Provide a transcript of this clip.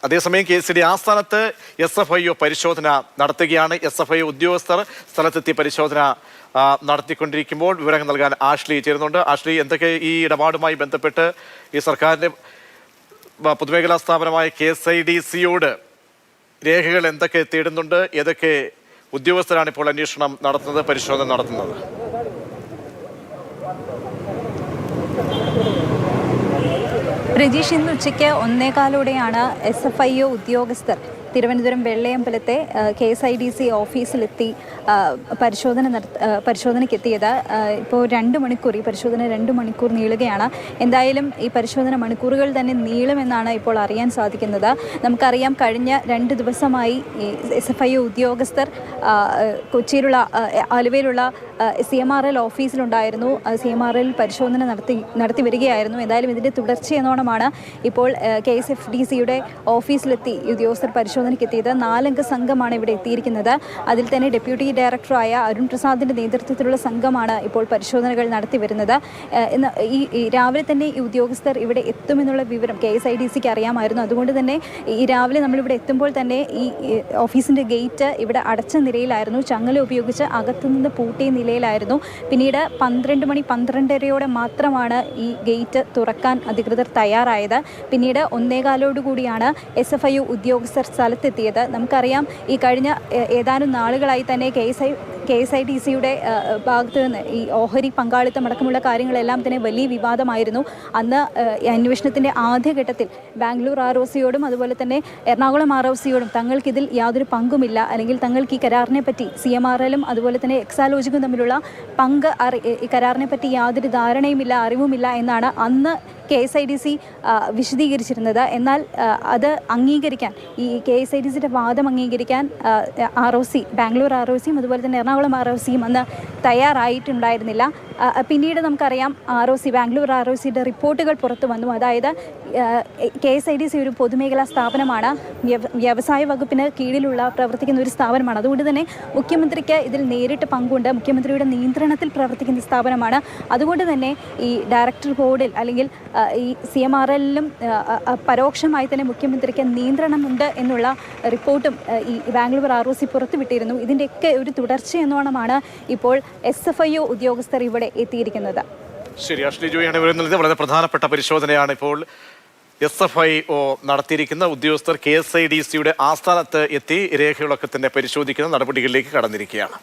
അതേസമയം KCD ആസ്ഥാനത്ത് SFIO പരിശോധന നടത്തുകയാണ്. SFIO ഉദ്യോഗസ്ഥർ സ്ഥലത്തെത്തി പരിശോധന നടത്തിക്കൊണ്ടിരിക്കുമ്പോൾ വിവരങ്ങൾ നൽകാൻ ആഷ്ലി ചേരുന്നുണ്ട്. ആഷ്ലി, എന്തൊക്കെ ഈ ഇടപാടുമായി ബന്ധപ്പെട്ട് ഈ സർക്കാരിൻ്റെ പൊതുമേഖലാ സ്ഥാപനമായ KSIDCയോട് രേഖകൾ എന്തൊക്കെ തേടുന്നുണ്ട്? ഏതൊക്കെ ഉദ്യോഗസ്ഥരാണ് ഇപ്പോൾ അന്വേഷണം നടത്തുന്നത്, പരിശോധന നടത്തുന്നത്? രജീഷ്, ഇന്ന് ഉച്ചയ്ക്ക് 1:15 SFIO ഉദ്യോഗസ്ഥർ തിരുവനന്തപുരം വെള്ളയമ്പലത്തെ KSIDC ഓഫീസിലെത്തി പരിശോധനയ്ക്കെത്തിയത്. ഇപ്പോൾ 2 മണിക്കൂർ, ഈ പരിശോധന 2 മണിക്കൂർ നീളുകയാണ്. എന്തായാലും ഈ പരിശോധന മണിക്കൂറുകൾ തന്നെ നീളുമെന്നാണ് ഇപ്പോൾ അറിയാൻ സാധിക്കുന്നത്. നമുക്കറിയാം, കഴിഞ്ഞ 2 ദിവസമായി SFIO ഉദ്യോഗസ്ഥർ കൊച്ചിയിലുള്ള ആലുവയിലുള്ള CMRL ഓഫീസിലുണ്ടായിരുന്നു. CMRL പരിശോധന നടത്തി വരികയായിരുന്നു. എന്തായാലും ഇതിൻ്റെ തുടർച്ചയെന്നോണമാണ് ഇപ്പോൾ KSFDCയുടെ ഓഫീസിലെത്തി ഉദ്യോഗസ്ഥർ പരിശോധനയ്ക്കെത്തിയത്. 4 അംഗ സംഘമാണ് ഇവിടെ എത്തിയിരിക്കുന്നത്. അതിൽ തന്നെ ഡെപ്യൂട്ടി ഡയറക്ടറായ അരുൺ പ്രസാദിൻ്റെ നേതൃത്വത്തിലുള്ള സംഘമാണ് ഇപ്പോൾ പരിശോധനകൾ നടത്തി വരുന്നത്. ഈ രാവിലെ തന്നെ ഈ ഉദ്യോഗസ്ഥർ ഇവിടെ എത്തുമെന്നുള്ള വിവരം KSIDCക്ക് അറിയാമായിരുന്നു. അതുകൊണ്ട് തന്നെ ഈ രാവിലെ നമ്മളിവിടെ എത്തുമ്പോൾ തന്നെ ഈ ഓഫീസിൻ്റെ ഗേറ്റ് ഇവിടെ അടച്ച നിലയിലായിരുന്നു. ചങ്ങല ഉപയോഗിച്ച് അകത്തുനിന്ന് പൂട്ടിയ നിലയിലായിരുന്നു. പിന്നീട് 12:30 മാത്രമാണ് ഈ ഗേറ്റ് തുറക്കാൻ അധികൃതർ തയ്യാറായത്. പിന്നീട് 1:15 SFIO ഉദ്യോഗസ്ഥർ സ്ഥലത്തെത്തിയത്. നമുക്കറിയാം, ഈ കഴിഞ്ഞ ഏതാനും നാളുകളായി തന്നെ KSIDCയുടെ ഭാഗത്ത് നിന്ന് ഈ ഓഹരി പങ്കാളിത്തം അടക്കമുള്ള കാര്യങ്ങളെല്ലാം തന്നെ വലിയ വിവാദമായിരുന്നു. അന്ന് അന്വേഷണത്തിൻ്റെ ആദ്യഘട്ടത്തിൽ ബാംഗ്ലൂർ ROCയോടും അതുപോലെ തന്നെ എറണാകുളം ROCയോടും തങ്ങൾക്കിതിൽ യാതൊരു പങ്കുമില്ല, അല്ലെങ്കിൽ തങ്ങൾക്ക് ഈ കരാറിനെ പറ്റി CMRLും അതുപോലെ തന്നെ എക്സാലോജിക്കും തമ്മിലുള്ള പങ്ക് ഈ കരാറിനെ പറ്റി യാതൊരു ധാരണയുമില്ല, അറിവുമില്ല എന്നാണ് അന്ന് KSIDC വിശദീകരിച്ചിരുന്നത്. എന്നാൽ അത് അംഗീകരിക്കാൻ, ഈ KSIDCയുടെ വാദം അംഗീകരിക്കാൻ ROC, ബാംഗ്ലൂർ ROCയും അതുപോലെ തന്നെ എറണാകുളം ROCയും അന്ന് തയ്യാറായിട്ടുണ്ടായിരുന്നില്ല. പിന്നീട് നമുക്കറിയാം, ബാംഗ്ലൂർ ROCയുടെ റിപ്പോർട്ടുകൾ പുറത്തു വന്നു. അതായത് KSIDC ഒരു പൊതുമേഖലാ സ്ഥാപനമാണ്, വ്യവസായ വകുപ്പിന് കീഴിലുള്ള പ്രവർത്തിക്കുന്ന ഒരു സ്ഥാപനമാണ്. അതുകൊണ്ട് തന്നെ മുഖ്യമന്ത്രിക്ക് ഇതിൽ നേരിട്ട് പങ്കുണ്ട്. മുഖ്യമന്ത്രിയുടെ നിയന്ത്രണത്തിൽ പ്രവർത്തിക്കുന്ന സ്ഥാപനമാണ്. അതുകൊണ്ട് തന്നെ ഈ ഡയറക്ടർ ബോർഡിൽ അല്ലെങ്കിൽ ഈ CMRLിലും പരോക്ഷമായി തന്നെ മുഖ്യമന്ത്രിക്ക് നിയന്ത്രണമുണ്ട് എന്നുള്ള റിപ്പോർട്ടും ഈ ബാംഗ്ലൂർ ROC പുറത്തുവിട്ടിരുന്നു. ഇതിൻ്റെയൊക്കെ ഒരു തുടർച്ചയെന്നോണമാണ് ഇപ്പോൾ SFIO ഉദ്യോഗസ്ഥർ ഇവിടെ എത്തിയിരിക്കുന്നത്. ശരി, അഷ്ലി ജോയിയാണ് വരുന്നത്. വളരെ പ്രധാനപ്പെട്ട പരിശോധനയാണ് ഇപ്പോൾ SFIO നടത്തിയിരിക്കുന്ന ഉദ്യോഗസ്ഥർ KSIDCയുടെ ആസ്ഥാനത്ത് എത്തി രേഖകളൊക്കെ തന്നെ പരിശോധിക്കുന്ന നടപടികളിലേക്ക് കടന്നിരിക്കുകയാണ്.